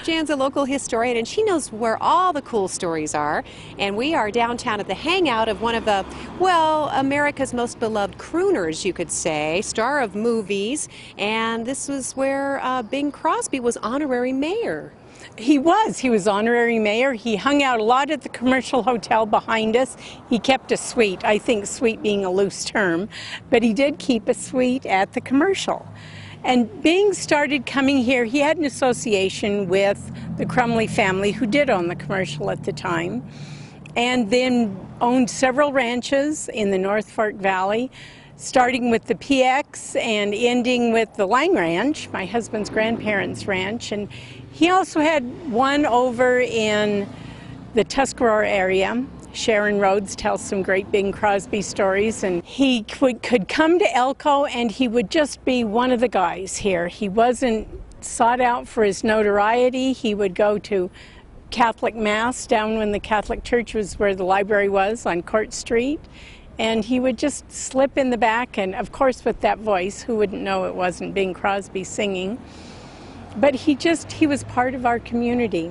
Jan's a local historian, and she knows where all the cool stories are. And we are downtown at the hangout of one of the, well, America's most beloved crooners, you could say, star of movies. And this was where Bing Crosby was honorary mayor. He was honorary mayor. He hung out a lot at the Commercial Hotel behind us. He kept a suite, I think suite being a loose term, but he did keep a suite at the Commercial. And Bing started coming here. He had an association with the Crumley family, who did own the Commercial at the time, and then owned several ranches in the North Fork Valley, starting with the PX and ending with the Lang Ranch, my husband's grandparents' ranch. And he also had one over in the Tuscarora area. Sharon Rhodes tells some great Bing Crosby stories, and he could come to Elko and he would just be one of the guys here. He wasn't sought out for his notoriety. He would go to Catholic Mass down when the Catholic Church was where the library was on Court Street. And he would just slip in the back, and of course with that voice, who wouldn't know it wasn't Bing Crosby singing? But he was part of our community.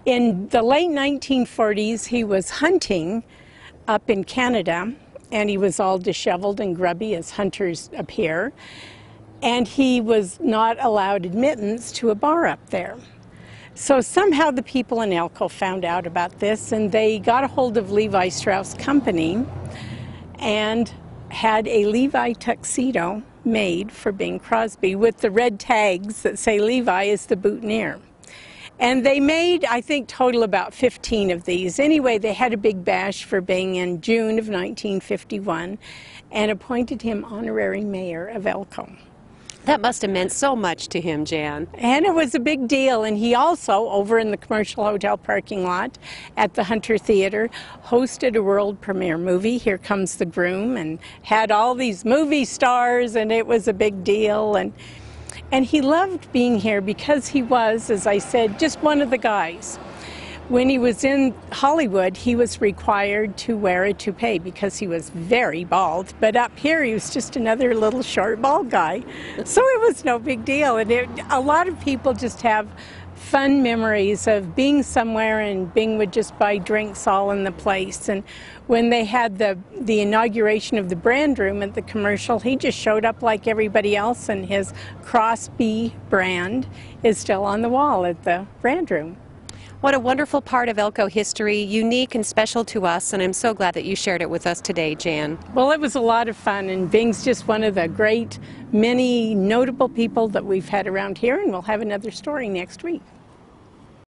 In the late 1940s, he was hunting up in Canada, and he was all disheveled and grubby as hunters appear, and he was not allowed admittance to a bar up there. So somehow the people in Elko found out about this, and they got a hold of Levi Strauss Company and had a Levi tuxedo made for Bing Crosby with the red tags that say Levi is the boutonniere. And they made, I think, total about 15 of these. Anyway, they had a big bash for Bing in June of 1951 and appointed him honorary mayor of Elko. That must have meant so much to him, Jan. And it was a big deal. And he also, over in the Commercial Hotel parking lot at the Hunter Theater, hosted a world premiere movie, Here Comes the Groom, and had all these movie stars, and it was a big deal. And he loved being here because he was, as I said, just one of the guys. When he was in Hollywood, he was required to wear a toupee because he was very bald. But up here, he was just another little short, bald guy. So it was no big deal. And a lot of people just have fun memories of being somewhere, and Bing would just buy drinks all in the place. And when they had the inauguration of the brand room at the Commercial, he just showed up like everybody else, and his Crosby brand is still on the wall at the brand room. What a wonderful part of Elko history, unique and special to us, and I'm so glad that you shared it with us today, Jan. Well, it was a lot of fun, and Bing's just one of the great, many notable people that we've had around here, and we'll have another story next week.